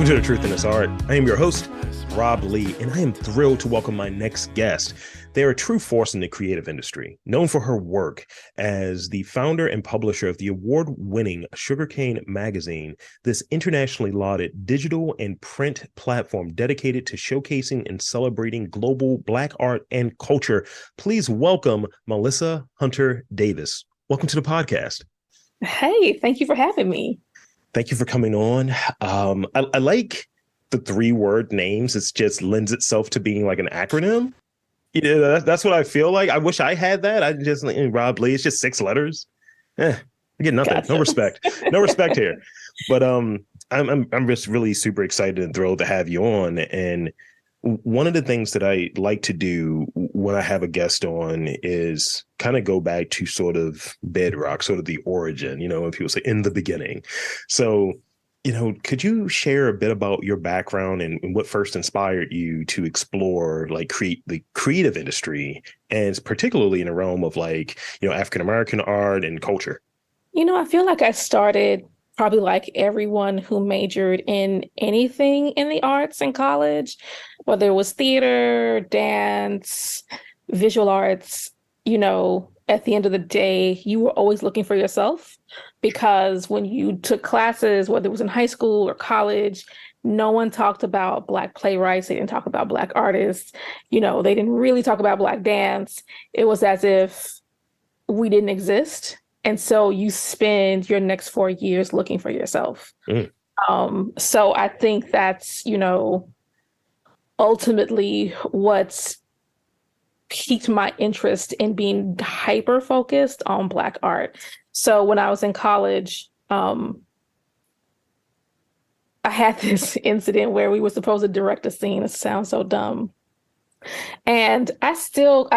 to The Truth in This Art. I am your host, Rob Lee, and I am thrilled to welcome my next guest. They are a true force in the creative industry, known for her work as the founder and publisher of the award-winning Sugarcane Magazine, this internationally lauded digital and print platform dedicated to showcasing and celebrating global Black art and culture. Please welcome Melissa Hunter Davis. Welcome to the podcast. Hey, thank you for having me. Thank you for coming on. I like the 3-word names. It just lends itself to being like an acronym. Yeah, that's what I feel like. I wish I had that. I just Rob Lee. It's just 6 letters. I get nothing. Gotcha. No respect. No respect here. But I'm just really super excited and thrilled to have you on. And one of the things that I like to do when I have a guest on is kind of go back to sort of bedrock, sort of the origin, when people say in the beginning. So, could you share a bit about your background and what first inspired you to explore the creative industry, and particularly in the realm of African-American art and culture? I feel like I started probably like everyone who majored in anything in the arts in college, whether it was theater, dance, visual arts. At the end of the day, you were always looking for yourself, because when you took classes, whether it was in high school or college, no one talked about Black playwrights. They didn't talk about Black artists. They didn't really talk about Black dance. It was as if we didn't exist. And so you spend your next 4 years looking for yourself. So I think that's, ultimately what's piqued my interest in being hyper focused on Black art. So when I was in college, I had this incident where we were supposed to direct a scene. It sounds so dumb. And I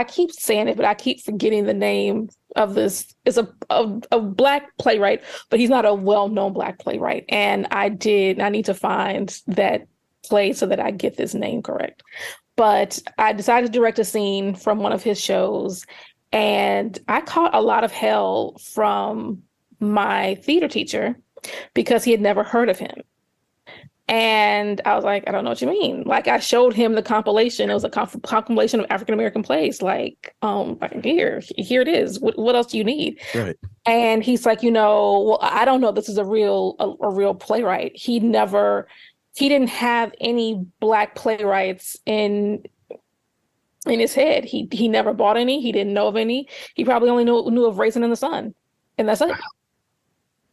keep saying it, but I keep forgetting the name of this. It's a Black playwright, but he's not a well-known Black playwright. And I need to find that play so that I get this name correct. But I decided to direct a scene from one of his shows, and I caught a lot of hell from my theater teacher because he had never heard of him. And I was like, I don't know what you mean. I showed him the compilation. It was a compilation of African-American plays. Here it is. What else do you need? Right. And he's like, well, I don't know. This is a real playwright. He didn't have any Black playwrights in his head. He never bought any. He didn't know of any. He probably only knew of Raisin in the Sun. And that's it.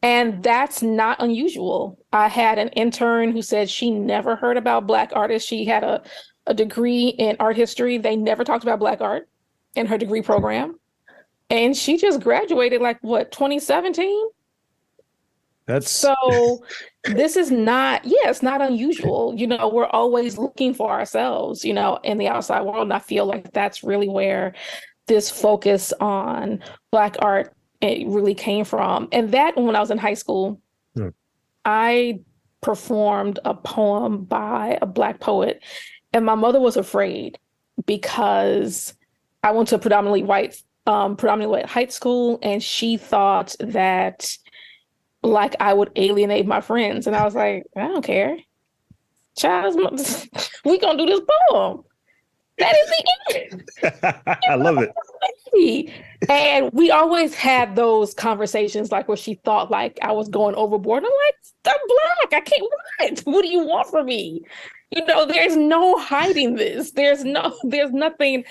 And that's not unusual. I had an intern who said she never heard about Black artists. She had a degree in art history. They never talked about Black art in her degree program. And she just graduated 2017? So this is not, it's not unusual. We're always looking for ourselves, in the outside world. And I feel like that's really where this focus on Black art it really came from. And that when I was in high school, I performed a poem by a Black poet, and my mother was afraid because I went to a predominantly white high school, and she thought that I would alienate my friends. And I was like, I don't care. Child, we gonna do this poem. That is the end. I love it. And we always had those conversations where she thought I was going overboard. I'm like, I'm Black. I can't. What do you want from me? There's no hiding this. There's nothing. There's nothing's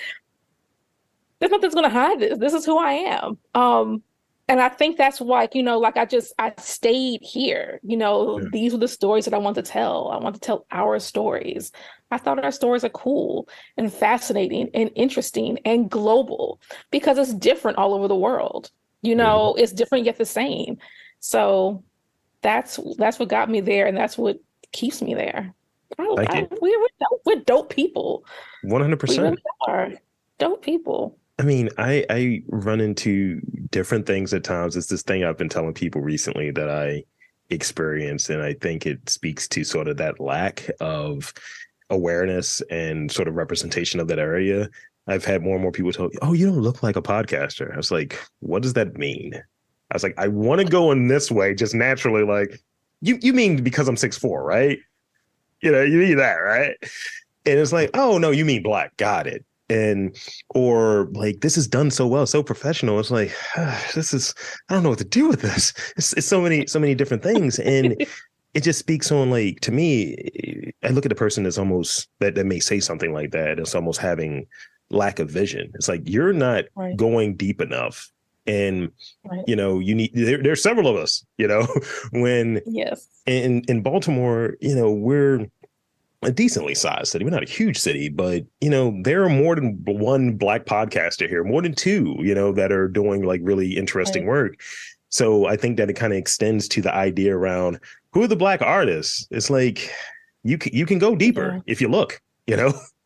gonna hide this. This is who I am. And I think that's why, I stayed here. These were the stories that I want to tell. I want to tell our stories. I thought our stories are cool and fascinating and interesting and global because it's different all over the world. It's different yet the same. So that's what got me there, and that's what keeps me there. We're dope people. 100%. We really are dope people. I mean, I run into different things at times. It's this thing I've been telling people recently that I experienced, and I think it speaks to sort of that lack of awareness and sort of representation of that area. I've had more and more people tell me, oh, you don't look like a podcaster. I was like, what does that mean? I was like, I want to go in this way just naturally. You mean because I'm 6'4", right? You need that, right? And it's like, oh no, you mean black. Got it. And or like this is done so well, so professional. It's like this is I don't know what to do with this. It's so many different things, and it just speaks on like to me. I look at the person that's almost that may say something like that. It's almost having lack of vision. It's like you're not Right. going deep enough, and Right. you need. There's several of us. When Yes. in Baltimore, we're a decently sized city. We're not a huge city, but there are more than one black podcaster here, more than two, that are doing like really interesting Right. work. So I think that it kind of extends to the idea around who are the black artists. It's like you can go deeper if you look,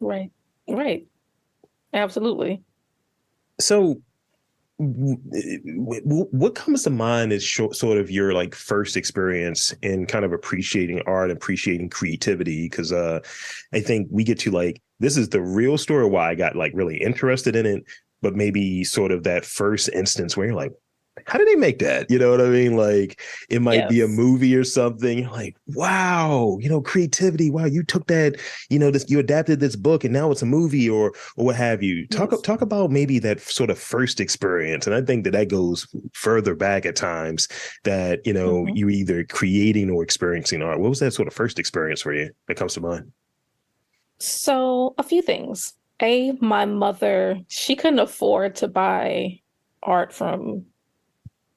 Right. Right. Absolutely. So what comes to mind is sort of your like first experience in kind of appreciating art, appreciating creativity, because I think we get to like this is the real story why I got like really interested in it, but maybe sort of that first instance where you're like, how did they make that? You know what I mean? Like it might be a Yes. movie or something. You're like, wow, creativity. Wow, you took that, you adapted this book and now it's a movie or what have you. Talk about maybe that sort of first experience. And I think that goes further back at times that, you either creating or experiencing art. What was that sort of first experience for you that comes to mind? So a few things. My mother, she couldn't afford to buy art from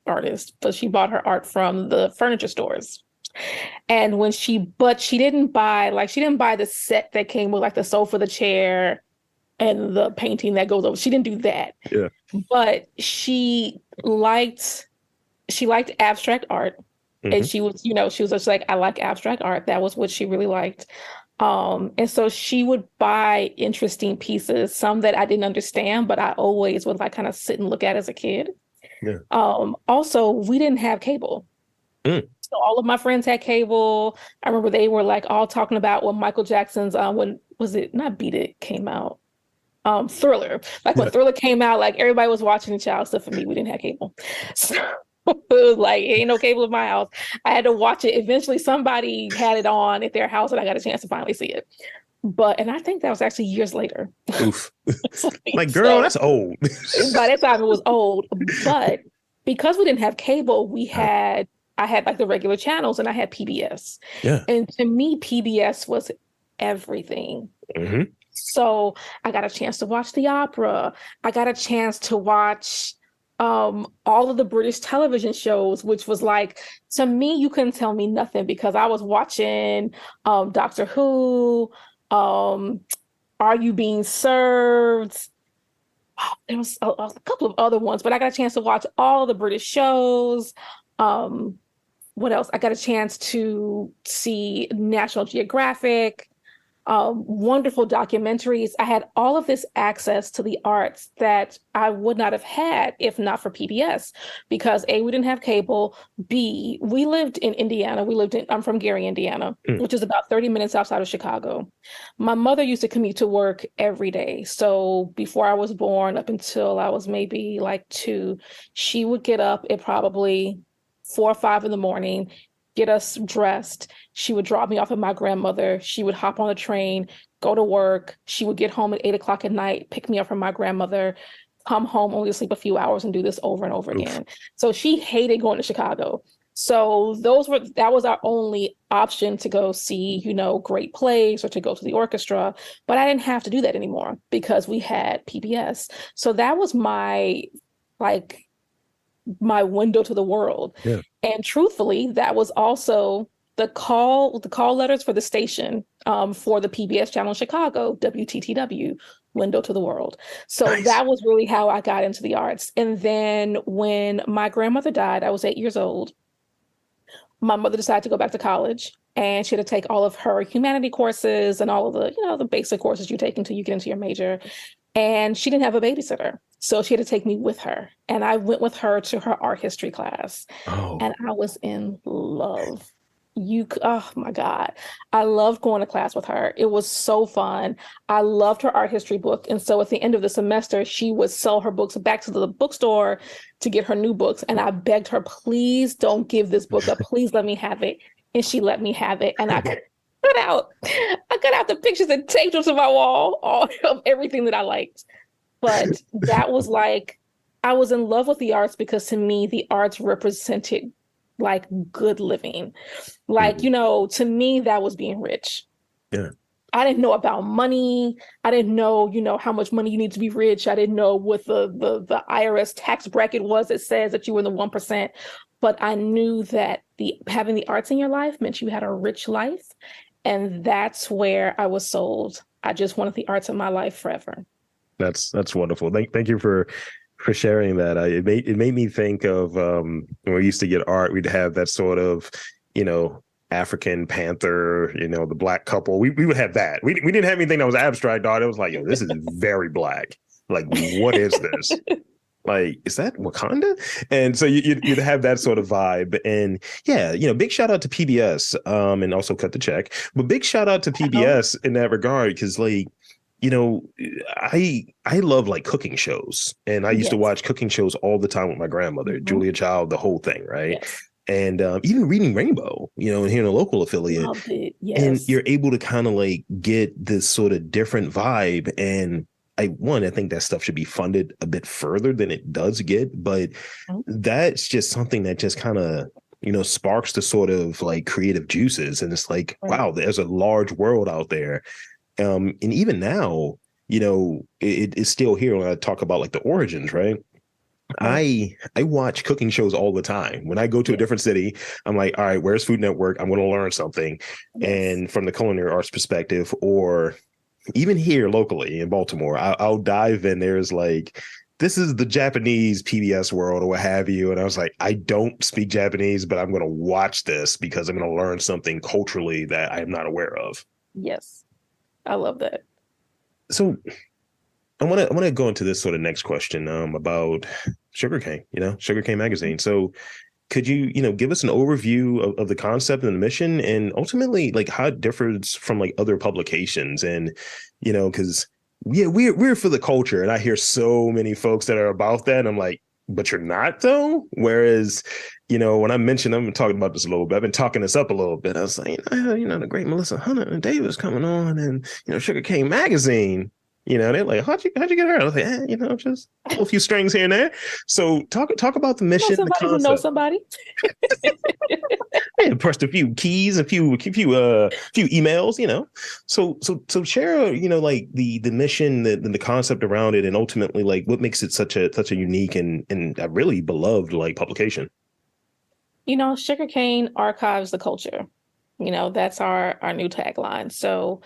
artists, but she bought her art from the furniture stores. And but she didn't buy the set that came with like the sofa, the chair, and the painting that goes over. She didn't do that. Yeah. But she liked abstract art. And she was just like, I like abstract art. That was what she really liked. And so she would buy interesting pieces, some that I didn't understand, but I always would like kind of sit and look at as a kid. Yeah. Also, we didn't have cable. So all of my friends had cable. I remember they were like all talking about when Michael Jackson's when was it not Beat It came out? Thriller. Like when Thriller came out, like everybody was watching the child except for me. We didn't have cable. So it was like ain't no cable in my house. I had to watch it. Eventually somebody had it on at their house and I got a chance to finally see it. And I think that was actually years later. Oof. Like, girl, that's old. By that time it was old. But because we didn't have cable, I had like the regular channels and I had PBS. Yeah. And to me, PBS was everything. So I got a chance to watch the opera. I got a chance to watch all of the British television shows, which was like, to me, you couldn't tell me nothing because I was watching Doctor Who, Are You Being Served? There was a couple of other ones, but I got a chance to watch all the British shows. What else? I got a chance to see National Geographic, wonderful documentaries. I had all of this access to the arts that I would not have had if not for PBS, because A, we didn't have cable. B, we lived in Indiana. I'm from Gary, Indiana, which is about 30 minutes outside of Chicago. My mother used to commute to work every day. So before I was born, up until I was maybe like 2, she would get up at probably 4 or 5 in the morning, get us dressed. She would drop me off at my grandmother. She would hop on the train, go to work. She would get home at 8 o'clock at night, pick me up from my grandmother, come home, only sleep a few hours and do this over and over again. So she hated going to Chicago. So that was our only option to go see, great plays or to go to the orchestra. But I didn't have to do that anymore because we had PBS. So that was my window to the world. Yeah. And truthfully, that was also the call letters for the station for the PBS channel in Chicago, WTTW, Window to the World. So nice. That was really how I got into the arts. And then when my grandmother died, I was 8 years old. My mother decided to go back to college, and she had to take all of her humanity courses and all of the, the basic courses you take until you get into your major. And she didn't have a babysitter. So she had to take me with her. And I went with her to her art history class. Oh. And I was in love. Oh my God. I loved going to class with her. It was so fun. I loved her art history book. And so at the end of the semester, she would sell her books back to the bookstore to get her new books. And I begged her, please don't give this book up. Please let me have it. And she let me have it. And I cut out the pictures and taped them to my wall, all of everything that I liked. But that was like, I was in love with the arts because to me, the arts represented like good living. Like, to me, that was being rich. Yeah. I didn't know about money. I didn't know, how much money you need to be rich. I didn't know what the IRS tax bracket was that says that you were in the 1%. But I knew that having the arts in your life meant you had a rich life. And that's where I was sold. I just wanted the arts in my life forever. That's wonderful. Thank you for sharing that. It made me think of when we used to get art, we'd have that sort of, African panther, the black couple. We would have that. We didn't have anything that was abstract art. It was like, yo, this is very black. Like, what is this? Like, is that Wakanda? And so you'd have that sort of vibe. And yeah, big shout out to PBS, and also Cut the Check. But big shout out to PBS in that regard, because like, I love like cooking shows, and I used to watch cooking shows all the time with my grandmother, Julia Child, the whole thing, right? Yes. And even Reading Rainbow, and here in a local affiliate, Loved it. Yes. And you're able to kind of like get this sort of different vibe. And I think that stuff should be funded a bit further than it does get, but that's just something that just kind of, sparks the sort of like creative juices. And it's like, wow, there's a large world out there. And even now, it's still here when I talk about like the origins, right? I watch cooking shows all the time. When I go to a different city, I'm like, all right, where's Food Network? I'm going to learn something. And from the culinary arts perspective, or even here locally in Baltimore, I'll dive in. There's like, this is the Japanese PBS world or what have you. And I was like, I don't speak Japanese, but I'm going to watch this because I'm going to learn something culturally that I am not aware of. Yes. I love that. So I want to go into this sort of next question about Sugarcane, Sugarcane Magazine. So could you, give us an overview of the concept and the mission, and ultimately like how it differs from like other publications? And, because we're for the culture, and I hear so many folks that are about that, and I'm like, but you're not though. Whereas, when I mentioned, I've been talking about this a little bit. I've been talking this up a little bit. I was like, the great Melissa Hunt and Davis coming on, and Sugarcane Magazine. They're like, how'd you get her? I was like, just a few strings here and there. So talk about the mission. Somebody who knows somebody. Yeah, pressed a few keys, a few emails. So share, like the mission, the concept around it, and ultimately like what makes it such a unique and a really beloved like publication. Sugarcane archives the culture. That's our new tagline. So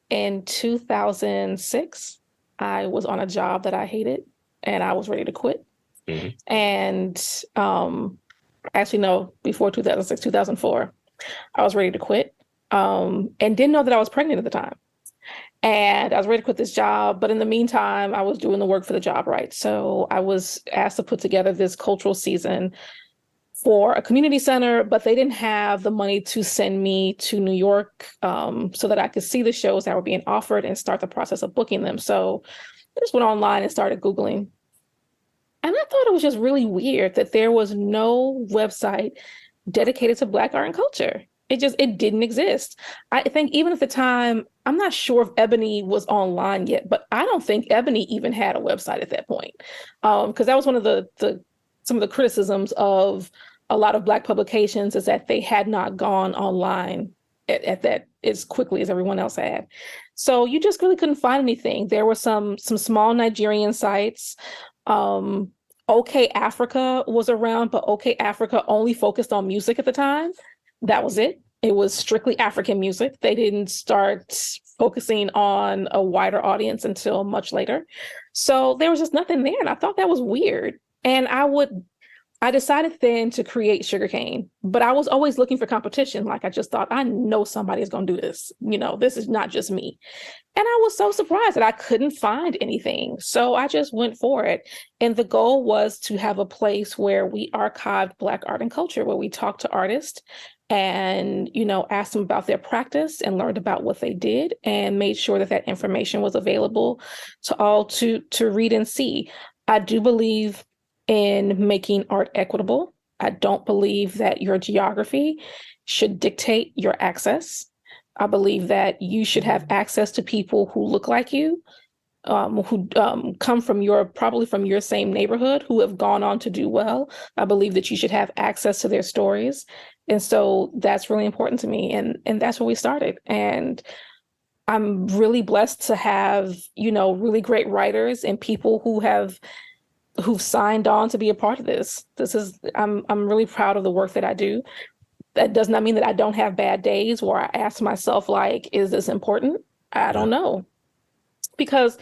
in 2006, I was on a job that I hated and I was ready to quit. And actually, no, before 2006, 2004, I was ready to quit and didn't know that I was pregnant at the time. And I was ready to quit this job. But in the meantime, I was doing the work for the job, right? So I was asked to put together this cultural season for a community center, but they didn't have the money to send me to New York so that I could see the shows that were being offered and start the process of booking them. So I just went online and started Googling. And I thought it was just really weird that there was no website dedicated to Black art and culture. It didn't exist. I think even at the time, I'm not sure if Ebony was online yet, but I don't think Ebony even had a website at that point. Because that was one of some of the criticisms of a lot of Black publications, is that they had not gone online at that as quickly as everyone else had. So you just really couldn't find anything. There were some small Nigerian sites. OK Africa was around, but OK Africa only focused on music at the time. That was it. It was strictly African music. They didn't start focusing on a wider audience until much later. So there was just nothing there. And I thought that was weird. And I decided then to create Sugarcane, but I was always looking for competition. Like, I just thought, I know somebody is going to do this. This is not just me. And I was so surprised that I couldn't find anything. So I just went for it. And the goal was to have a place where we archived Black art and culture, where we talked to artists and, asked them about their practice and learned about what they did and made sure that information was available to all to read and see. I do believe in making art equitable. I don't believe that your geography should dictate your access. I believe that you should have access to people who look like you, who come from probably from your same neighborhood, who have gone on to do well. I believe that you should have access to their stories. And so that's really important to me. And that's where we started. And I'm really blessed to have, really great writers and people who've signed on to be a part of this. I'm really proud of the work that I do. That does not mean that I don't have bad days where I ask myself, like, is this important? I don't know. Because,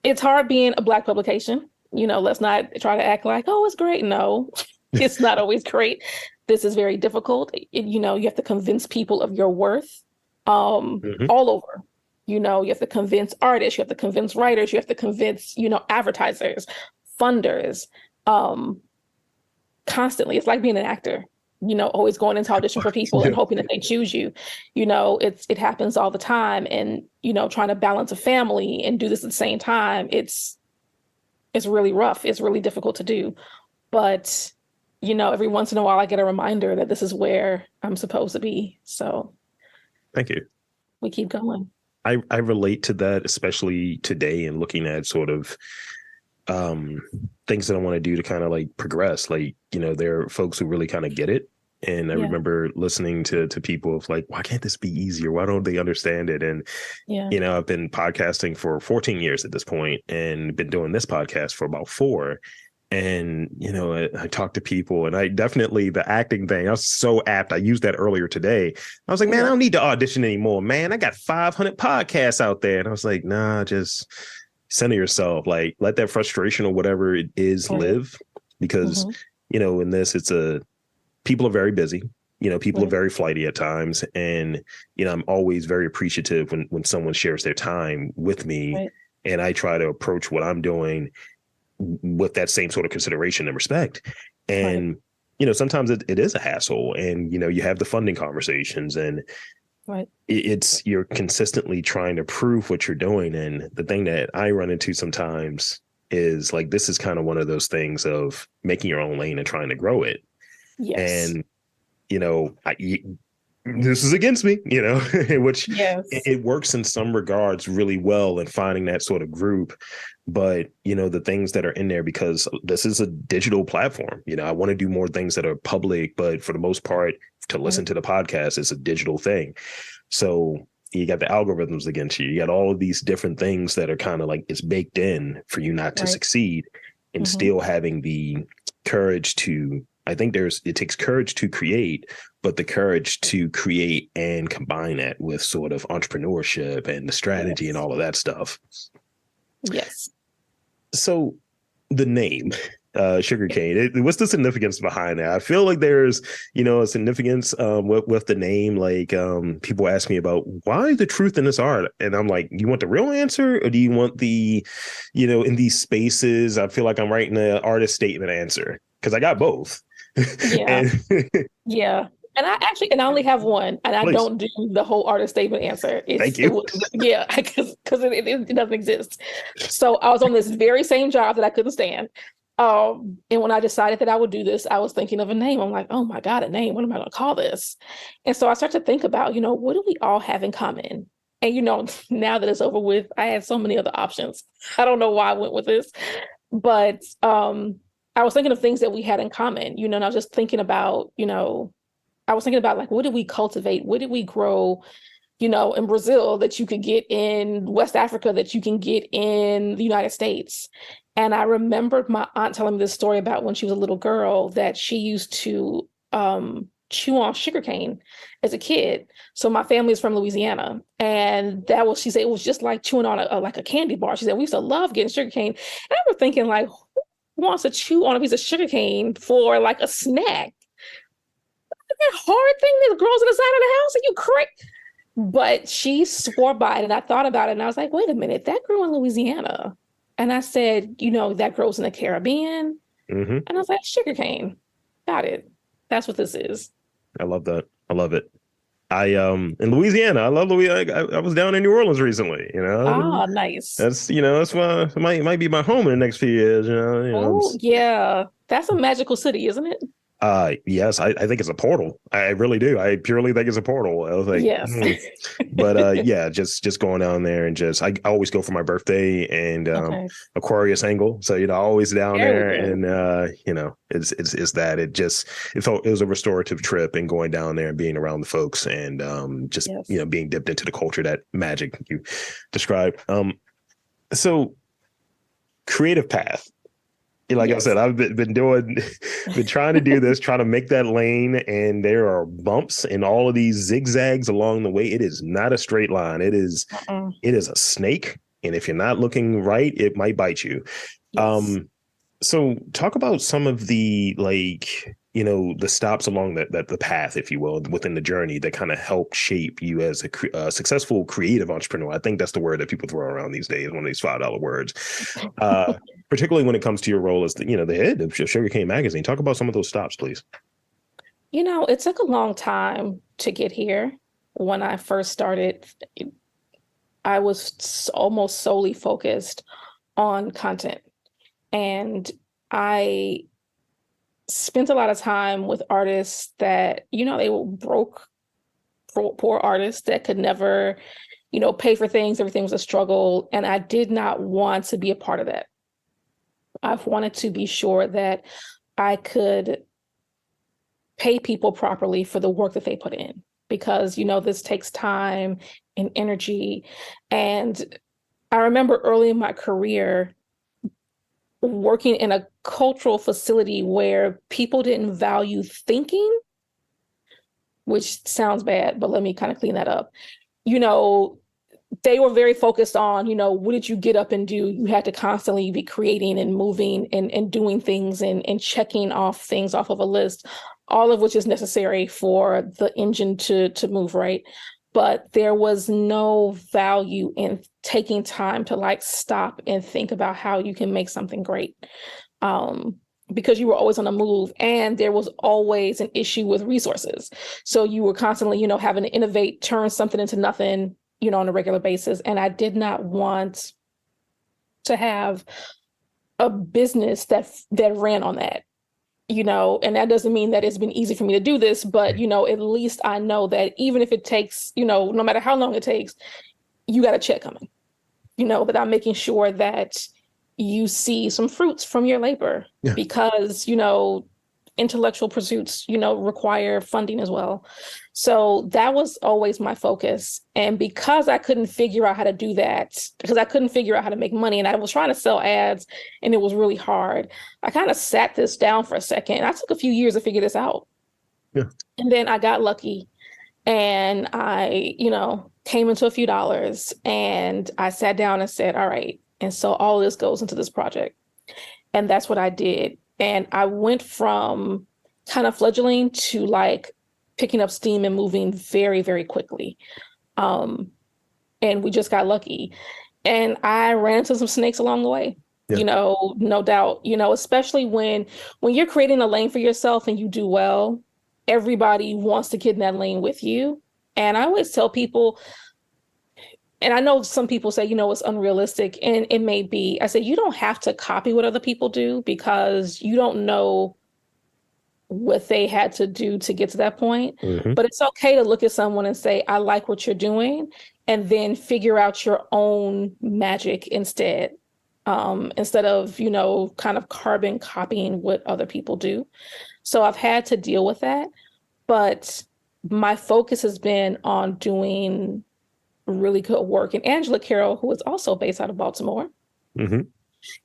it's hard being a Black publication. Let's not try to act like, oh, it's great. No, it's not always great. This is very difficult. You have to convince people of your worth all over. You have to convince artists, you have to convince writers, you have to convince, advertisers, funders, constantly. It's like being an actor. Always going into audition for people and hoping that they choose you. It happens all the time. And, trying to balance a family and do this at the same time, it's really rough. It's really difficult to do. But, every once in a while I get a reminder that this is where I'm supposed to be. So thank you. We keep going. I relate to that, especially today, and looking at sort of things that I want to do to kind of like progress. Like, there are folks who really kind of get it. And I remember listening to people of like, why can't this be easier? Why don't they understand it? And, I've been podcasting for 14 years at this point and been doing this podcast for about 4. And, I talk to people, and I definitely, the acting thing, I was so apt. I used that earlier today. I was like, man, I don't need to audition anymore, man. I got 500 podcasts out there. And I was like, nah, just center yourself, like let that frustration or whatever it is live, because, in this, people are very busy. People are very flighty at times. And, I'm always very appreciative when someone shares their time with me, and I try to approach what I'm doing with that same sort of consideration and respect. And, sometimes it is a hassle, and, you have the funding conversations, and you're consistently trying to prove what you're doing. And the thing that I run into sometimes is like, this is kind of one of those things of making your own lane and trying to grow it. Yes. And, this is against me, which it works in some regards really well in finding that sort of group. But, the things that are in there, because this is a digital platform, I want to do more things that are public, but for the most part, to listen to the podcast is a digital thing. So you got the algorithms against you. You got all of these different things that are kind of like, it's baked in for you not to succeed, and still having the courage to, I think it takes courage to create, but the courage to create and combine that with sort of entrepreneurship and the strategy and all of that stuff. Yes. So the name, Sugarcane, what's the significance behind that? I feel like there's, a significance with the name. Like people ask me about, why is the truth in this art? And I'm like, you want the real answer, or do you want the, in these spaces, I feel like I'm writing an artist statement answer, because I got both. Yeah. Yeah. And I only have one, and I don't do the whole artist statement answer. Thank you. Because it doesn't exist. So I was on this very same job that I couldn't stand. And when I decided that I would do this, I was thinking of a name. I'm like, oh my God, a name. What am I going to call this? And so I started to think about, what do we all have in common? And, now that it's over with, I had so many other options. I don't know why I went with this, but I was thinking of things that we had in common, and I was just thinking about, I was thinking about like, what did we cultivate? What did we grow, in Brazil that you could get in West Africa, that you can get in the United States? And I remembered my aunt telling me this story about when she was a little girl, that she used to chew on sugarcane as a kid. So my family is from Louisiana, and she said it was just like chewing on a candy bar. She said we used to love getting sugarcane. And I remember thinking, like, who wants to chew on a piece of sugarcane for like a snack? That hard thing that grows on the side of the house, and you crack. But she swore by it, and I thought about it, and I was like, wait a minute, that grew in Louisiana. And I said, that grows in the Caribbean. And I was like, sugarcane. Got it. That's what this is. I love that. I love it. In Louisiana, I love Louisiana. I was down in New Orleans recently, Oh, nice. That's, that's why it might be my home in the next few years, Oh, yeah. That's a magical city, isn't it? Yes, I think it's a portal. I really do. I purely think it's a portal. I was like, Yes. but yeah, just going down there and just I always go for my birthday and Okay. Aquarius angle. So always down Very there, good. and it's that it was a restorative trip and going down there and being around the folks and just Yes. being dipped into the culture, that magic you described. So creative path. Like I Yes. said, I've been been trying to do this, trying to make that lane, and there are bumps and all of these zigzags along the way. It is not a straight line. Uh-uh. It is a snake, and if you're not looking right, it might bite you. Yes. So talk about some of the the stops along the path, if you will, within the journey that kind of helped shape you as a successful creative entrepreneur. I think that's the word that people throw around these days, one of these $5 words. Particularly when it comes to your role as the head of Sugarcane Magazine. Talk about some of those stops, please. It took a long time to get here. When I first started, I was almost solely focused on content. And I spent a lot of time with artists that, they were broke, poor artists that could never, pay for things. Everything was a struggle. And I did not want to be a part of that. I've wanted to be sure that I could pay people properly for the work that they put in, because, this takes time and energy. And I remember early in my career working in a cultural facility where people didn't value thinking, which sounds bad, but let me kind of clean that up. They were very focused on, what did you get up and do? You had to constantly be creating and moving and doing things and checking off things off of a list, all of which is necessary for the engine to move, right? But there was no value in taking time to stop and think about how you can make something great. Because you were always on the move, and there was always an issue with resources. So you were constantly, having to innovate, turn something into nothing, on a regular basis. And I did not want to have a business that ran on that, and that doesn't mean that it's been easy for me to do this, but, at least I know that even if it takes, no matter how long it takes, you got a check coming, that I'm making sure that you see some fruits from your labor. Yeah. Because, intellectual pursuits, require funding as well. So that was always my focus. And because I couldn't figure out how to do that, because I couldn't figure out how to make money, and I was trying to sell ads and it was really hard, I kind of sat this down for a second. I took a few years to figure this out. Yeah. And then I got lucky and I, came into a few dollars, and I sat down and said, all right. And so all of this goes into this project. And that's what I did. And I went from kind of fledgling to picking up steam and moving very, very quickly. And we just got lucky. And I ran into some snakes along the way, yeah. No doubt, especially when you're creating a lane for yourself and you do well, everybody wants to get in that lane with you. And I always tell people, and I know some people say, it's unrealistic, and it may be. I say, you don't have to copy what other people do, because you don't know what they had to do to get to that point. Mm-hmm. But it's okay to look at someone and say, I like what you're doing, and then figure out your own magic instead of, kind of carbon copying what other people do. So I've had to deal with that. But my focus has been on doing really good work. And Angela Carroll, who is also based out of Baltimore, mm-hmm.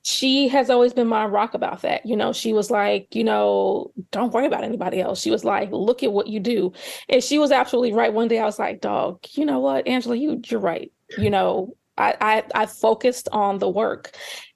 She has always been my rock about that. She was like, don't worry about anybody else. She was like, look at what you do. And she was absolutely right. One day I was like, dog, you know what, Angela, you're right. I focused on the work.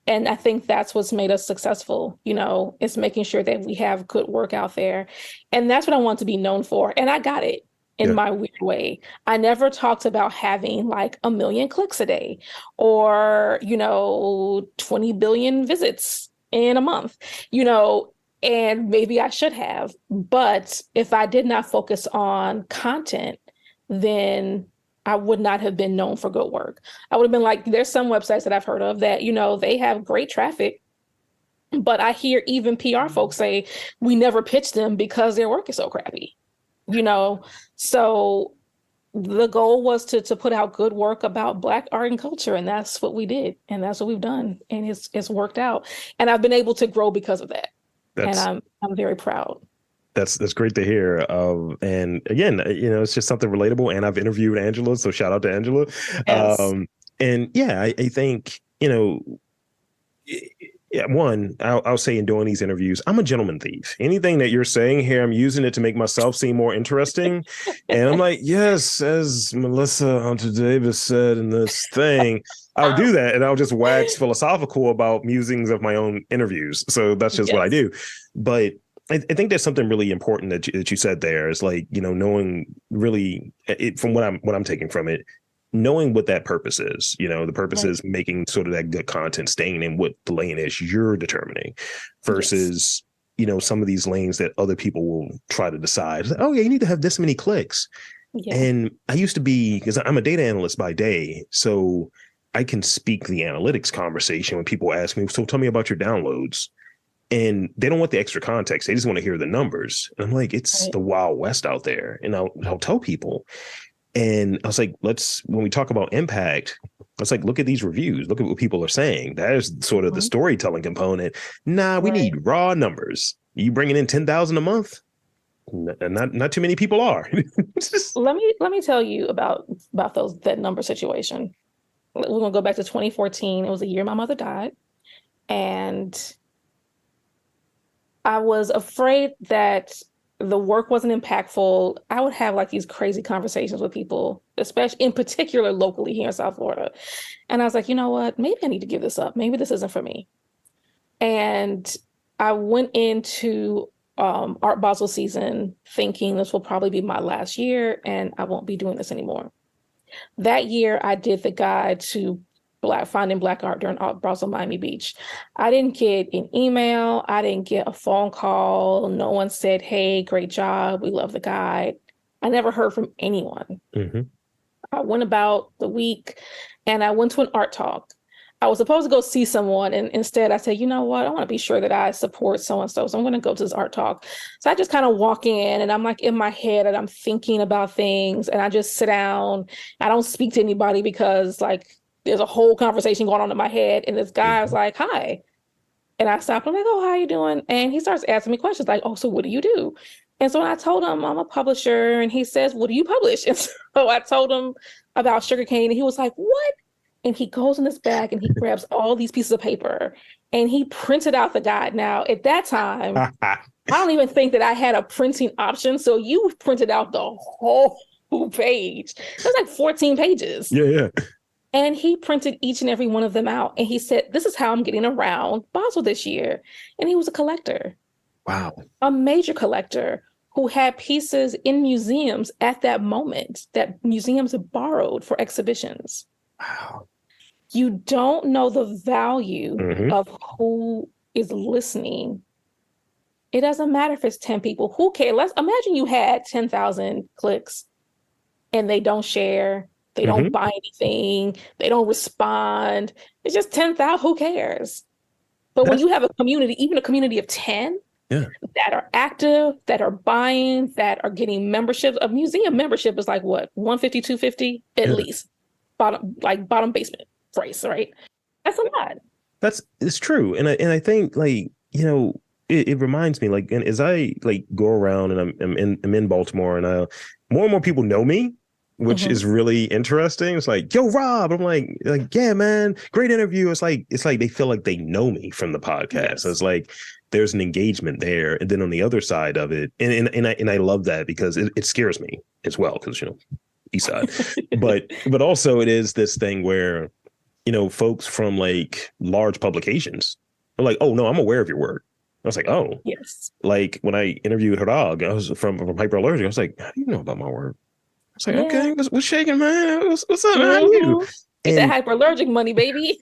And I think that's what's made us successful. It's making sure that we have good work out there. And that's what I want to be known for. And I got it. In my weird way. I never talked about having 1 million clicks a day or, 20 billion visits in a month, and maybe I should have. But if I did not focus on content, then I would not have been known for good work. I would have been there's some websites that I've heard of that, they have great traffic, But I hear even PR folks say we never pitch them because their work is so crappy, you know? So the goal was to put out good work about Black art and culture. And that's what we did. And that's what we've done. And it's worked out. And I've been able to grow because of that. And I'm very proud. That's great to hear. And again, it's just something relatable. And I've interviewed Angela, so shout out to Angela. Yes. And yeah, I think, one, I'll say in doing these interviews, I'm a gentleman thief. Anything that you're saying here, I'm using it to make myself seem more interesting. And I'm like, yes, as Melissa Hunter Davis said in this thing, I'll do that. And I'll just wax philosophical about musings of my own interviews. So that's just what I do. But I think there's something really important that you said there is like, knowing really from what I'm taking from it, knowing what that purpose is, the purpose is making sort of that good content, staying in what the lane is you're determining versus, some of these lanes that other people will try to decide. Like, oh, yeah, you need to have this many clicks. Yeah. And I used to be, because I'm a data analyst by day, so I can speak the analytics conversation when people ask me, so tell me about your downloads. And they don't want the extra context. They just want to hear the numbers. And I'm like, it's the Wild West out there. And I'll tell people. And I was like, when we talk about impact, I was like, look at these reviews. Look at what people are saying. That is sort of the storytelling component. Nah, we need raw numbers. You bringing in 10,000 a month? Not too many people are. Let me tell you about that number situation. We're going to go back to 2014. It was the year my mother died. And I was afraid that the work wasn't impactful. I would have like these crazy conversations with people, especially in particular locally here in South Florida. And I was like, you know what? Maybe I need to give this up. Maybe this isn't for me. And I went into Art Basel season thinking this will probably be my last year and I won't be doing this anymore. That year, I did the guide to finding Black art during Art Basel Miami Beach. I didn't get an email. I didn't get a phone call. No one said, hey, great job. We love the guide. I never heard from anyone. Mm-hmm. I went about the week and I went to an art talk. I was supposed to go see someone. And instead I said, you know what? I want to be sure that I support so-and-so. So I'm going to go to this art talk. So I just kind of walk in and I'm like in my head and I'm thinking about things and I just sit down. I don't speak to anybody because like there's a whole conversation going on in my head. And this guy was like, hi. And I stopped. I'm like, oh, how you doing? And he starts asking me questions like, oh, so what do you do? And so when I told him I'm a publisher and he says, what do you publish? And so I told him about Sugarcane and he was like, what? And he goes in this bag and he grabs all these pieces of paper and he printed out the guide. Now, at that time, I don't even think that I had a printing option. So you printed out the whole page. It was like 14 pages. Yeah. And he printed each and every one of them out. And he said, this is how I'm getting around Basel this year. And he was a collector. Wow. A major collector who had pieces in museums at that moment that museums borrowed for exhibitions. Wow. You don't know the value of who is listening. It doesn't matter if it's 10 people. Who cares? Let's imagine you had 10,000 clicks and they don't share. They don't buy anything. They don't respond. It's just 10,000. Who cares? But when you have a community, even a community of 10 that are active, that are buying, that are getting memberships, a museum membership is like what? 150, 250 at least. Bottom basement price, right? That's a lot. It's true. And I think like, it reminds me like, and as I like go around and I'm in Baltimore and more and more people know me, which is really interesting. It's like, yo, Rob. I'm like, yeah, man, great interview. It's like they feel like they know me from the podcast. Yes. It's like there's an engagement there. And then on the other side of it, and I love that because it scares me as well, because East Side. but also it is this thing where, folks from like large publications are like, oh no, I'm aware of your work. I was like, oh, yes. Like when I interviewed Harag, I was from Hyperallergic. I was like, how do you know about my work? I was like, okay, what's shaking, man? What's up? How are you? Get that hyperallergic money, baby.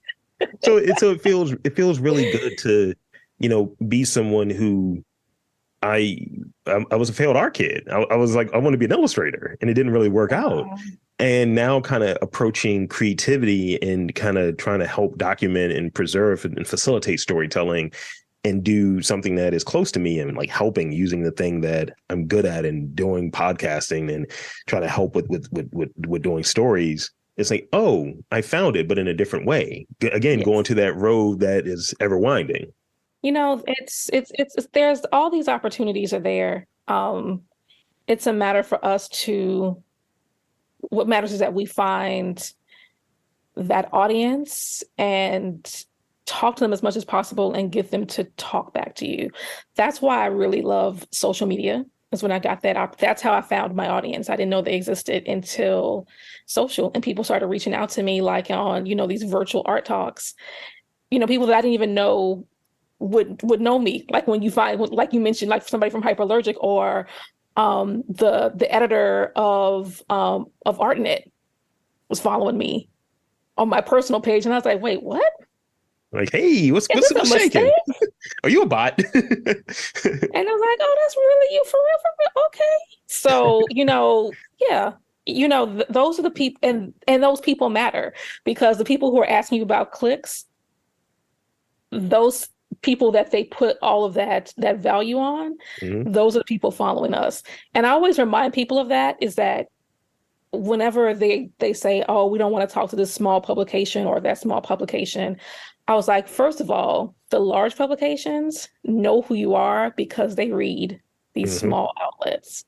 so it feels really good to, be someone who I was a failed art kid. I was like, I want to be an illustrator, and it didn't really work out. And now kind of approaching creativity and kind of trying to help document and preserve and facilitate storytelling. and do something that is close to me and like helping using the thing that I'm good at and doing podcasting and trying to help with doing stories, it's like, oh, I found it, but in a different way. Again, Yes. going to that road that is ever winding. It's there's all these opportunities are there. It's a matter for us to, what matters is that we find that audience and talk to them as much as possible and get them to talk back to you. That's why I really love social media. Is when I got that up. That's how I found my audience. I didn't know they existed until social, and people started reaching out to me like on, these virtual art talks. People that I didn't even know would know me. Like when you find, like you mentioned, like somebody from Hyperallergic or the editor of ArtNet was following me on my personal page, and I was like, wait, what? Like, hey, what's shaking? Are you a bot? And I was like, oh, that's really you for real? Okay. So, yeah, those are the people, and those people matter, because the people who are asking you about clicks, those people that they put all of that value on, those are the people following us. And I always remind people of that, is that whenever they say, oh, we don't want to talk to this small publication or that small publication, I was like, first of all, the large publications know who you are because they read these small outlets.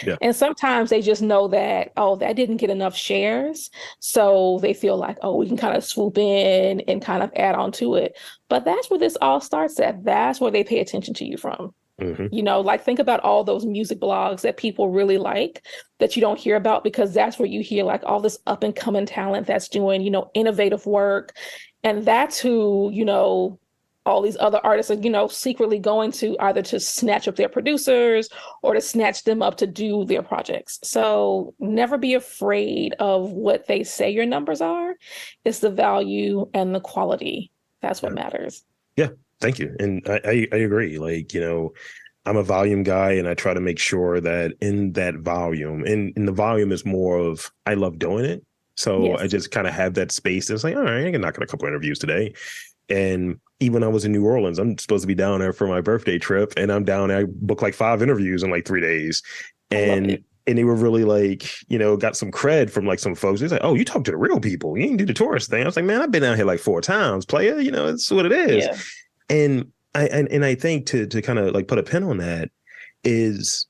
Yeah. And sometimes they just know that, oh, that didn't get enough shares. So they feel like, oh, we can kind of swoop in and kind of add on to it. But that's where this all starts at. That's where they pay attention to you from. Like think about all those music blogs that people really like that you don't hear about, because that's where you hear like all this up and coming talent that's doing, innovative work. And that's who, all these other artists are, secretly going to, either to snatch up their producers or to snatch them up to do their projects. So never be afraid of what they say your numbers are. It's the value and the quality. That's what matters. Yeah. Thank you. And I agree. Like, I'm a volume guy, and I try to make sure that in that volume, and the volume is more of, I love doing it. So yes. I just kind of have that space. It's like, all right, I can knock out a couple interviews today. And even when I was in New Orleans, I'm supposed to be down there for my birthday trip, and I'm down there. I booked like 5 interviews in like 3 days. And they were really like, got some cred from like some folks. It's like, oh, you talk to the real people. You ain't do the tourist thing. I was like, man, I've been down here like 4 times, player. It's what it is. Yeah. And I think to kind of like put a pin on that is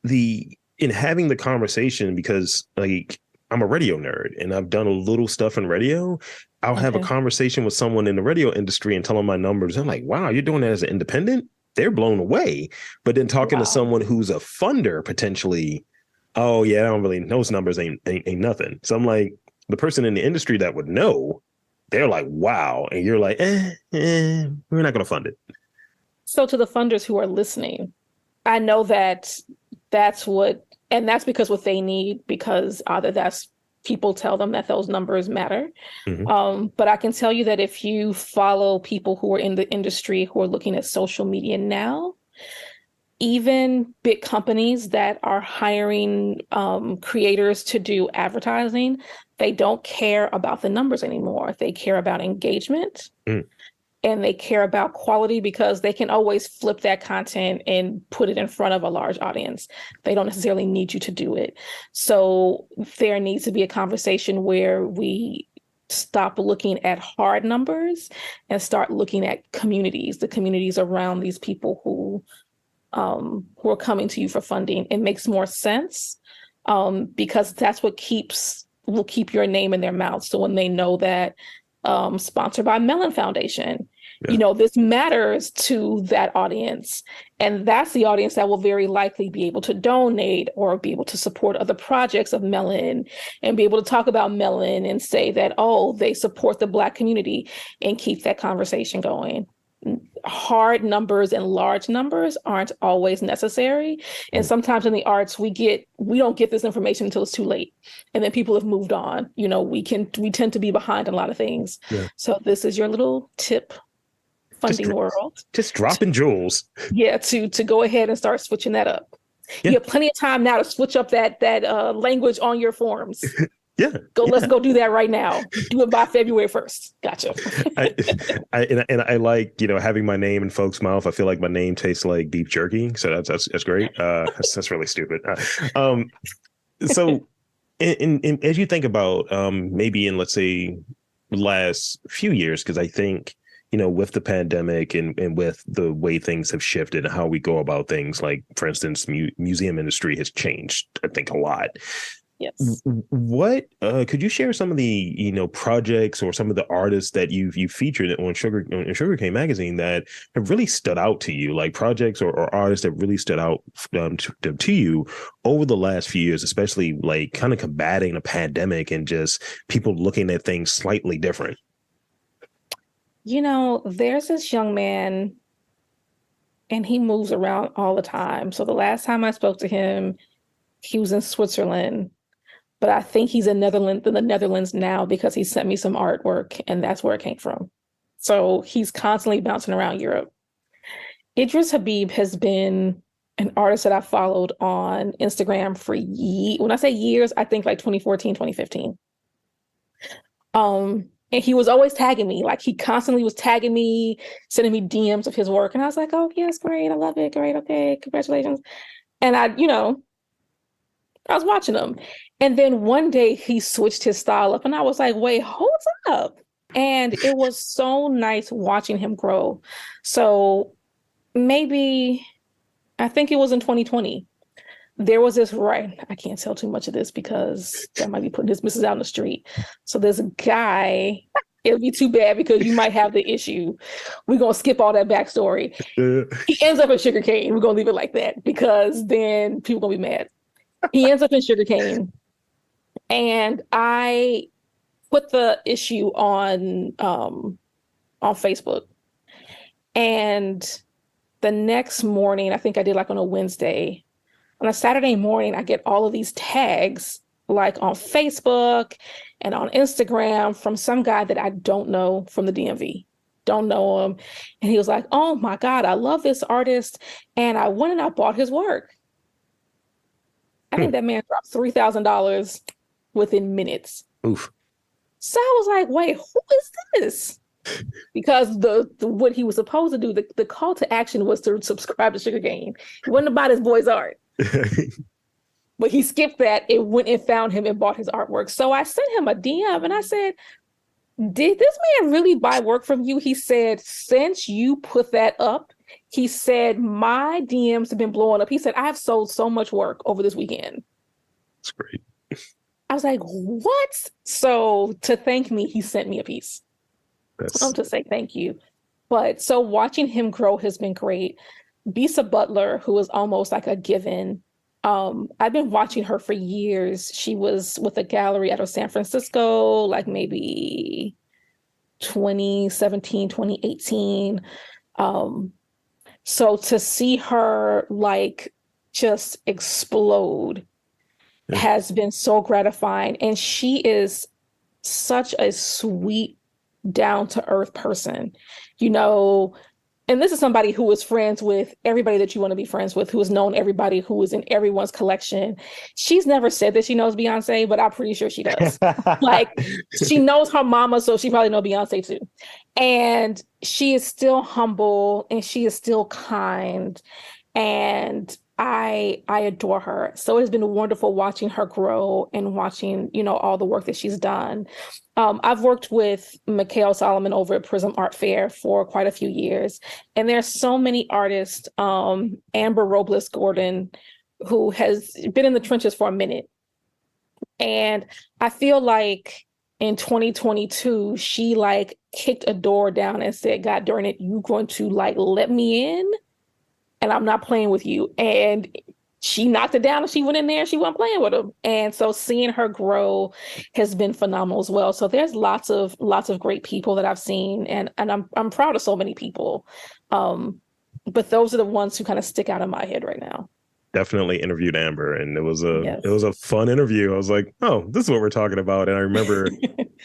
in having the conversation, because like I'm a radio nerd and I've done a little stuff in radio. I'll have a conversation with someone in the radio industry and tell them my numbers. I'm like, wow, you're doing that as an independent? They're blown away. But then talking to someone who's a funder potentially, oh yeah, I don't really, those numbers ain't nothing. So I'm like, the person in the industry that would know, they're like, wow. And you're like, we're not going to fund it. So to the funders who are listening, I know that's because what they need, because either that's people tell them that those numbers matter. But I can tell you that if you follow people who are in the industry who are looking at social media now, even big companies that are hiring creators to do advertising, they don't care about the numbers anymore. They care about engagement. And they care about quality, because they can always flip that content and put it in front of a large audience. They don't necessarily need you to do it. So there needs to be a conversation where we stop looking at hard numbers and start looking at communities, the communities around these people who are coming to you for funding. It makes more sense because that's what will keep your name in their mouth. So when they know that sponsored by Mellon Foundation, this matters to that audience. And that's the audience that will very likely be able to donate or be able to support other projects of Mellon and be able to talk about Mellon and say that, oh, they support the Black community, and keep that conversation going. Hard numbers and large numbers aren't always necessary. And sometimes in the arts, we don't get this information until it's too late. And then people have moved on. We tend to be behind in a lot of things. Yeah. So this is your little tip, funding world. Just dropping jewels. Yeah, to go ahead and start switching that up. Yeah. You have plenty of time now to switch up that language on your forms. Let's go do that right now. Do it by February 1st. Gotcha. I like, having my name in folks' mouth. I feel like my name tastes like beef jerky. So that's great. That's really stupid. So as you think about maybe in, let's say, last few years, because I think, with the pandemic and with the way things have shifted and how we go about things, like, for instance, museum industry has changed, I think, a lot. Yes. What could you share some of the projects or some of the artists that you've featured on Sugarcane Magazine that have really stood out to you, like projects or artists that really stood out to you over the last few years, especially like kind of combating a pandemic and just people looking at things slightly different? There's this young man and he moves around all the time. So the last time I spoke to him, he was in Switzerland. But I think he's in the Netherlands now because he sent me some artwork and that's where it came from. So he's constantly bouncing around Europe. Idris Habib has been an artist that I followed on Instagram for years. When I say years, I think like 2014, 2015. And he was always tagging me. Like he constantly was tagging me, sending me DMs of his work. And I was like, oh, yes, great. I love it. Great. Okay. Congratulations. And I was watching him. And then one day he switched his style up and I was like, wait, hold up. And it was so nice watching him grow. So maybe, I think it was in 2020, there was this, I can't tell too much of this because I might be putting his missus out in the street. So there's a guy, it'll be too bad because you might have the issue. We're going to skip all that backstory. He ends up in Sugarcane. We're going to leave it like that because then people going to be mad. He ends up in Sugarcane. And I put the issue on Facebook. And the next morning, I think I did like on a Wednesday, on a Saturday morning, I get all of these tags like on Facebook and on Instagram from some guy that I don't know from the DMV. Don't know him. And he was like, oh my God, I love this artist. And I went and I bought his work. I think that man dropped $3,000 within minutes. Oof. So I was like, wait, who is this? Because the what he was supposed to do, the call to action was to subscribe to Sugarcane. He wasn't about his boy's art. But he skipped that and went and found him and bought his artwork. So I sent him a DM and I said, did this man really buy work from you? He said, since you put that up, he said, my DMs have been blowing up. He said, I have sold so much work over this weekend. That's great. I was like, what? So to thank me, he sent me a piece. To say thank you. But so watching him grow has been great. Bisa Butler, who is almost like a given. I've been watching her for years. She was with a gallery out of San Francisco, like maybe 2017, 2018. So to see her like just explode has been so gratifying. And she is such a sweet, down-to-earth person, and this is somebody who is friends with everybody that you want to be friends with, who has known everybody, who is in everyone's collection. She's never said that she knows Beyonce, but I'm pretty sure she does. Like, she knows her mama, so she probably knows Beyonce too. And she is still humble and she is still kind. And I adore her. So it has been wonderful watching her grow and watching, all the work that she's done. I've worked with Mikhail Solomon over at Prism Art Fair for quite a few years. And there's so many artists, Amber Robles Gordon, who has been in the trenches for a minute. And I feel like in 2022, she kicked a door down and said, God darn it, you going to let me in? And I'm not playing with you. And she knocked it down and she went in there and she wasn't playing with him. And so seeing her grow has been phenomenal as well. So there's lots of great people that I've seen, and I'm proud of so many people. But those are the ones who kind of stick out in my head right now. Definitely interviewed Amber, and it was a fun interview. I was like, oh, this is what we're talking about. And I remember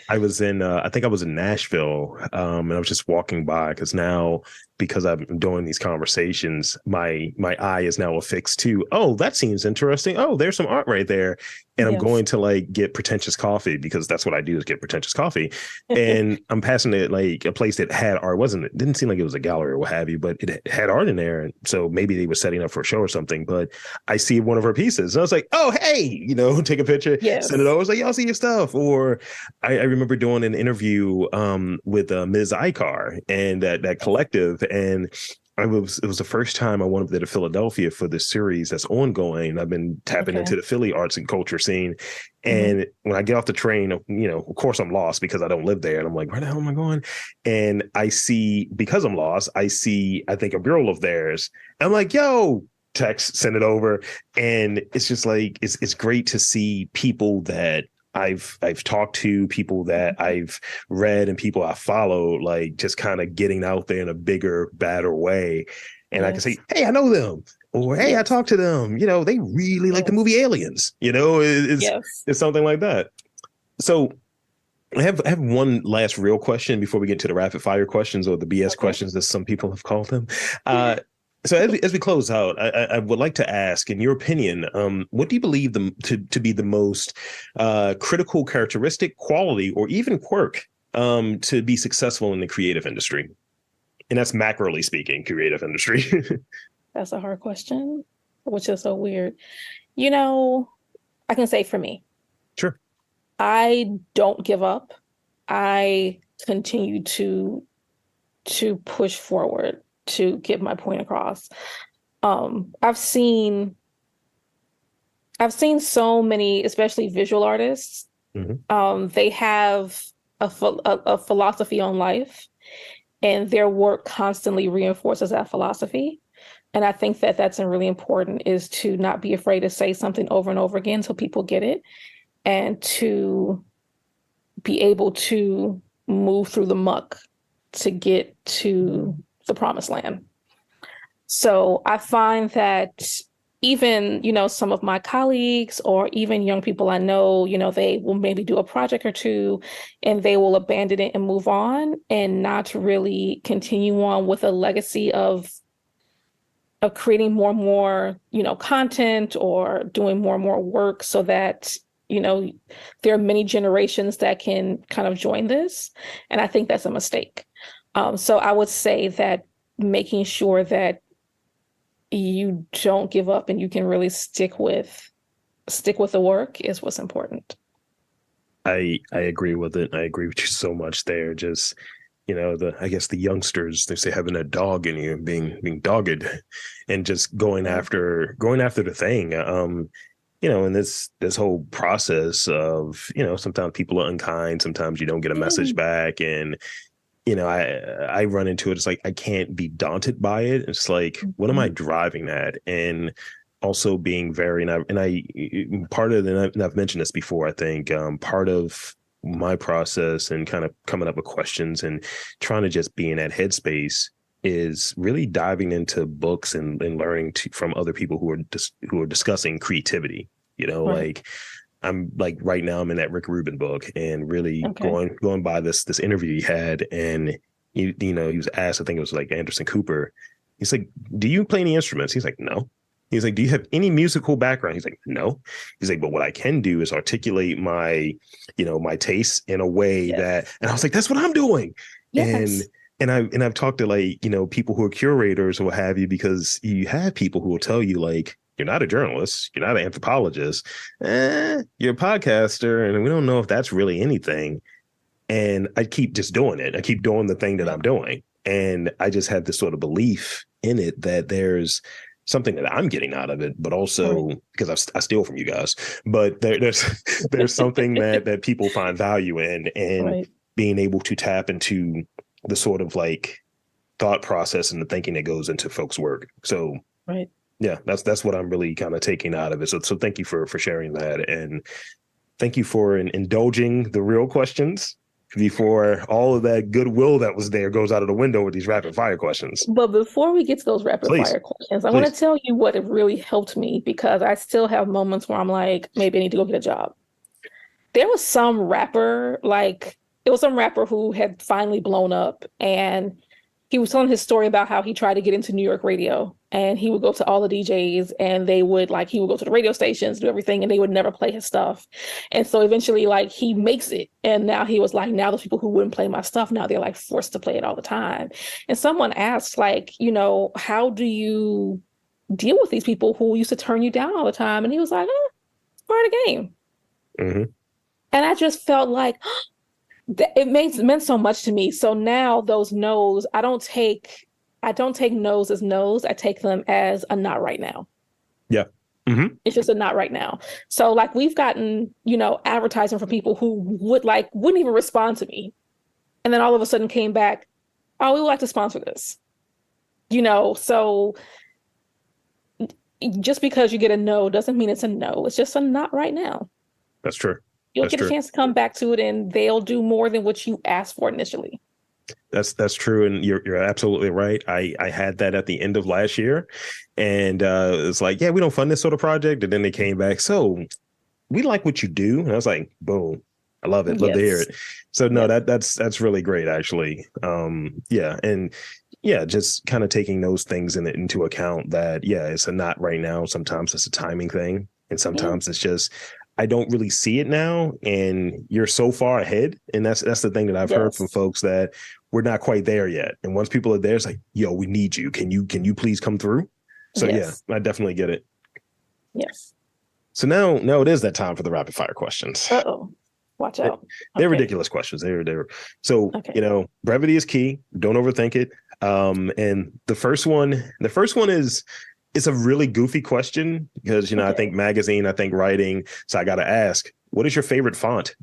I was in I think I was in Nashville, and I was just walking by because now because I'm doing these conversations, my eye is now affixed to, oh, that seems interesting. Oh, there's some art right there. And I'm going to like get pretentious coffee, because that's what I do, is get pretentious coffee. And I'm passing it like a place that had art. It didn't seem like it was a gallery or what have you, but it had art in there. And so maybe they were setting up for a show or something, but I see one of her pieces and I was like, oh, hey, take a picture, send it over. I was like, y'all see your stuff. Or I remember doing an interview with Ms. Icar and that collective. And it was the first time I went up to Philadelphia for this series that's ongoing. I've been tapping into the Philly arts and culture scene. And when I get off the train, of course I'm lost because I don't live there. And I'm like, where the hell am I going? And I see, because I'm lost, I think a mural of theirs. And I'm like, yo, text, send it over. And it's just like, it's great to see people that I've talked to, people that I've read and people I follow, like just kind of getting out there in a bigger, badder way. And I can say, hey, I know them. Or, hey, I talked to them. They really like the movie Aliens. It's something like that. So I have one last real question before we get to the rapid fire questions, or the BS questions, as some people have called them. So as we close out, I would like to ask, in your opinion, what do you believe to be the most critical characteristic, quality, or even quirk to be successful in the creative industry? And that's macroly speaking, creative industry. That's a hard question, which is so weird. I can say for me. Sure. I don't give up. I continue to push forward to get my point across. I've seen so many, especially visual artists. They have a philosophy on life, and their work constantly reinforces that philosophy. And I think that that's really important, is to not be afraid to say something over and over again so people get it, and to be able to move through the muck to get to the promised land. So I find that even, some of my colleagues or even young people I know, they will maybe do a project or two and they will abandon it and move on, and not really continue on with a legacy of creating more and more, content, or doing more and more work, so that, there are many generations that can kind of join this. And I think that's a mistake. So I would say that making sure that you don't give up and you can really stick with the work is what's important. I agree with it. I agree with you so much there. Just, I guess the youngsters, they say having a dog in you, being dogged, and just going after the thing. And this whole process of, sometimes people are unkind, sometimes you don't get a message back, and I run into it. It's like, I can't be daunted by it. It's like, what am I driving at? And also being very, and I've mentioned this before, I think part of my process and kind of coming up with questions and trying to just be in that headspace is really diving into books and learning from other people who are discussing creativity, like, I'm like, right now I'm in that Rick Rubin book, and really going by this interview he had, and he was asked, I think it was like Anderson Cooper. He's like, do you play any instruments? He's like, no. He's like, do you have any musical background? He's like, no. He's like, but what I can do is articulate my tastes in a way that, and I was like, that's what I'm doing. Yes. And I've talked to like, people who are curators or what have you, because you have people who will tell you like, you're not a journalist, you're not an anthropologist, you're a podcaster, and we don't know if that's really anything. And I keep just doing it. I keep doing the thing that I'm doing. And I just have this sort of belief in it that there's something that I'm getting out of it, but also because I steal from you guys, but there's something that people find value in, and being able to tap into the sort of like thought process and the thinking that goes into folks' work. So yeah, that's what I'm really kind of taking out of it. So thank you for sharing that, and thank you for indulging the real questions before all of that goodwill that was there goes out of the window with these rapid fire questions. But before we get to those rapid fire questions, I want to tell you what really helped me, because I still have moments where I'm like, maybe I need to go get a job. There was some rapper, who had finally blown up, and he was telling his story about how he tried to get into New York radio, and he would go to all the DJs, and they would like, he would go to the radio stations, do everything, and they would never play his stuff. And so eventually like he makes it. And now he was like, now those people who wouldn't play my stuff, now they're like forced to play it all the time. And someone asked like, you know, how do you deal with these people who used to turn you down all the time? And he was like, it's part of the game. Mm-hmm. And I just felt like, it meant so much to me. So now those no's, I don't take no's as no's. I take them as a not right now. Yeah. Mm-hmm. It's just a not right now. So like we've gotten, you know, advertising from people who wouldn't even respond to me. And then all of a sudden came back, oh, we would like to sponsor this. You know, so just because you get a no doesn't mean it's a no. It's just a not right now. That's true. You'll get a chance to come back to it, and they'll do more than what you asked for initially. That's true, and you're absolutely right. I had that at the end of last year, and it's like, yeah, we don't fund this sort of project, and then they came back, so we like what you do, and I was like, boom, I love it, love to hear it. So no, that's really great, actually. Yeah, and yeah, just kind of taking those things into account. That it's a not right now. Sometimes it's a timing thing, and sometimes it's just, I don't really see it now, and you're so far ahead. And that's the thing that I've heard from folks, that we're not quite there yet. And once people are there, it's like, yo, we need you. Can you please come through? So yeah, I definitely get it. Yes. So now it is that time for the rapid fire questions. Uh-oh. Watch out. They're ridiculous questions. They're so, you know, brevity is key. Don't overthink it. And the first one is, it's a really goofy question because, you know, I think magazine, I think writing. So I got to ask, what is your favorite font?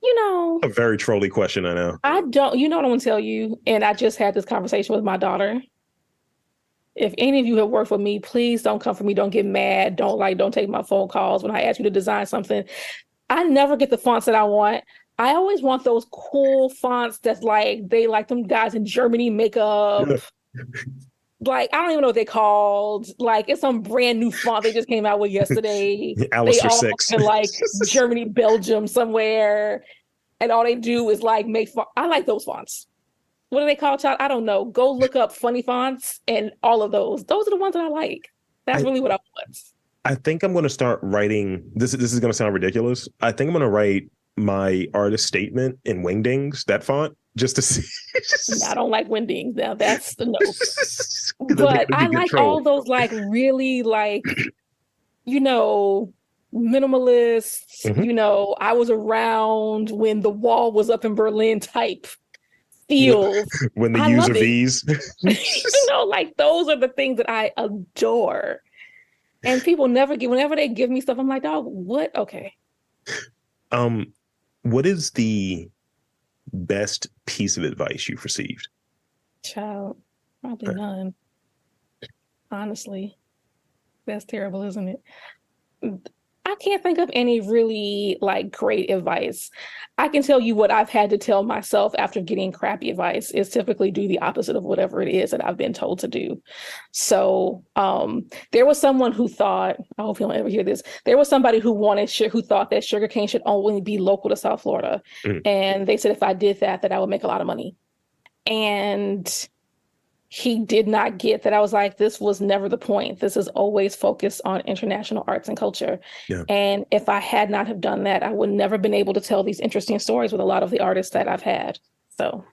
You know, a very trolly question, I know. I don't, you know what I'm going to tell you? And I just had this conversation with my daughter. If any of you have worked with me, please don't come for me. Don't get mad. Don't take my phone calls when I ask you to design something. I never get the fonts that I want. I always want those cool fonts that's like, they like them guys in Germany makeup. Like, I don't even know what they called. Like, it's some brand new font they just came out with yesterday. Alistair 6. In like Germany, Belgium, somewhere. And all they do is like make font. I like those fonts. What do they call, child? I don't know. Go look up funny fonts and all of those. Those are the ones that I like. That's really what I want. I think I'm going to start writing. This is going to sound ridiculous. I think I'm going to write my artist statement in Wingdings, that font. Just to see. I don't like Wingdings. Now that's the no. But I like all those like really like, you know, minimalists, you know, I was around when the wall was up in Berlin type feels. When the user V's. You know, like those are the things that I adore. And people whenever they give me stuff, I'm like, dog, what? Okay. What is the best piece of advice you've received? Child, probably none. Honestly, that's terrible, isn't it? I can't think of any really like great advice. I can tell you what I've had to tell myself after getting crappy advice is typically do the opposite of whatever it is that I've been told to do. So there was someone who thought, I hope you don't ever hear this. There was somebody who thought that sugarcane should only be local to South Florida. And they said if I did that I would make a lot of money. And he did not get that. I was like, this was never the point. This is always focused on international arts and culture. Yeah. And if I had not have done that, I would never been able to tell these interesting stories with a lot of the artists that I've had. So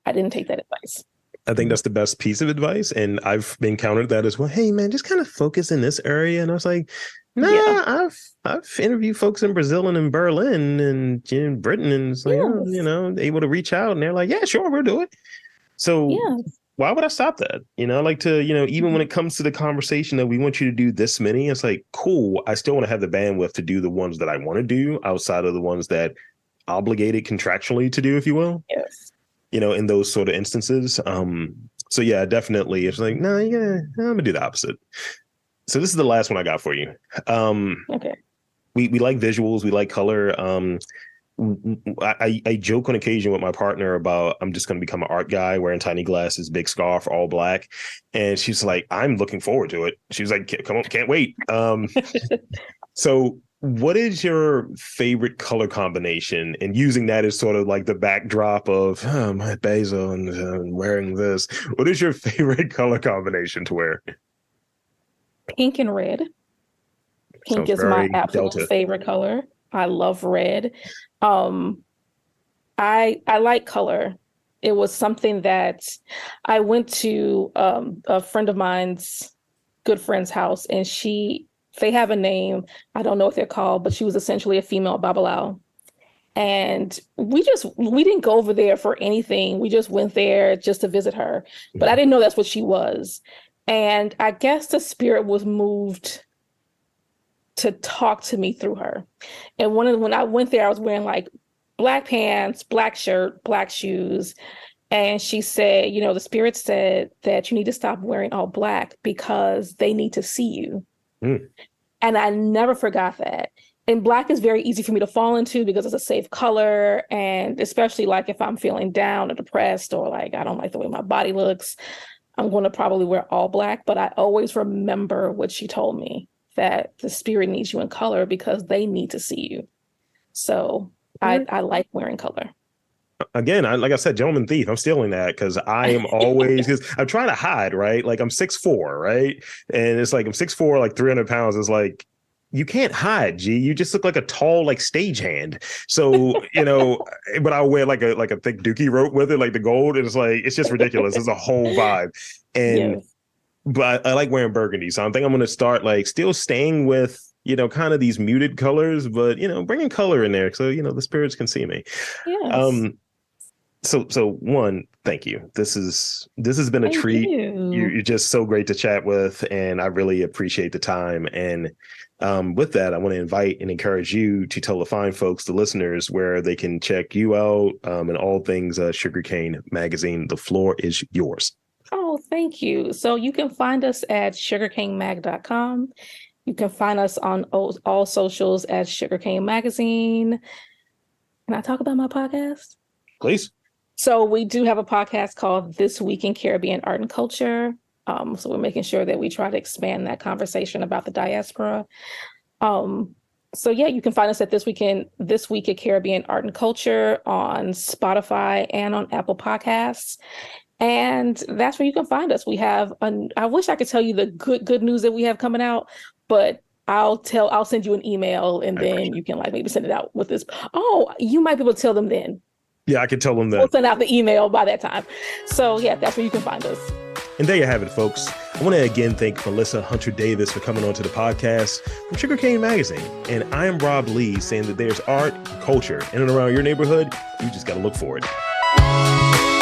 I didn't take that advice. I think that's the best piece of advice. And I've encountered that as well. Hey man, just kind of focus in this area. And I was like, I've interviewed folks in Brazil and in Berlin and in Britain, and it's like, you know, able to reach out, and they're like, yeah, sure, we'll do it. So why would I stop that? You know, like to, you know, even when it comes to the conversation that we want you to do this many, it's like, cool. I still want to have the bandwidth to do the ones that I want to do outside of the ones that obligated contractually to do, if you will. Yes. You know, in those sort of instances. So yeah, definitely. It's like, no, yeah, I'm gonna do the opposite. So this is the last one I got for you. Okay. We like visuals. We like color. I joke on occasion with my partner about I'm just going to become an art guy wearing tiny glasses, big scarf, all black. And she's like, I'm looking forward to it. She was like, come on, can't wait. So what is your favorite color combination? And using that as sort of like the backdrop of my basil and wearing this. What is your favorite color combination to wear? Pink and red. Pink Sounds is my very absolute Delta. favorite color. I love red. I like color. It was something that I went to a friend of mine's good friend's house, and they have a name. I don't know what they're called, but she was essentially a female Babalao. And we didn't go over there for anything. We just went there just to visit her. But I didn't know that's what she was. And I guess the spirit was moved to talk to me through her. And when I went there, I was wearing like black pants, black shirt, black shoes. And she said, the spirit said that you need to stop wearing all black because they need to see you. Mm. And I never forgot that. And black is very easy for me to fall into because it's a safe color. And especially like if I'm feeling down or depressed or like I don't like the way my body looks, I'm going to probably wear all black. But I always remember what she told me, that the spirit needs you in color because they need to see you. So I like wearing color. Again, like I said, gentleman thief. I'm stealing that because I am always, because I'm trying to hide, right? Like I'm 6'4", right? And it's like I'm 6'4", like 300 pounds. It's like, you can't hide, G. You just look like a tall, like stagehand. So, but I'll wear like a thick dookie rope with it, like the gold. And it's like, it's just ridiculous. It's a whole vibe. And yes. But I like wearing burgundy. So I think I'm going to start like still staying with, kind of these muted colors, but, bringing color in there. So, the spirits can see me. Yes. So one, thank you. This has been a treat. You're just so great to chat with, and I really appreciate the time. And with that, I want to invite and encourage you to tell the fine folks, the listeners, where they can check you out and all things Sugarcane Magazine. The floor is yours. Oh, thank you. So you can find us at sugarcanemag.com. You can find us on all socials at Sugarcane Magazine. Can I talk about my podcast? Please. So we do have a podcast called This Week in Caribbean Art and Culture. So we're making sure that we try to expand that conversation about the diaspora. So yeah, you can find us at This Week at Caribbean Art and Culture on Spotify and on Apple Podcasts. And that's where you can find us. We have, I wish I could tell you the good news that we have coming out, but I'll send you an email and then you can like maybe send it out with this. Oh, you might be able to tell them then. Yeah, I can tell them that. We'll send out the email by that time. So yeah, that's where you can find us. And there you have it, folks. I want to again thank Melissa Hunter Davis for coming onto the podcast from Sugarcane Magazine. And I am Rob Lee, saying that there's art and culture in and around your neighborhood. You just got to look for it.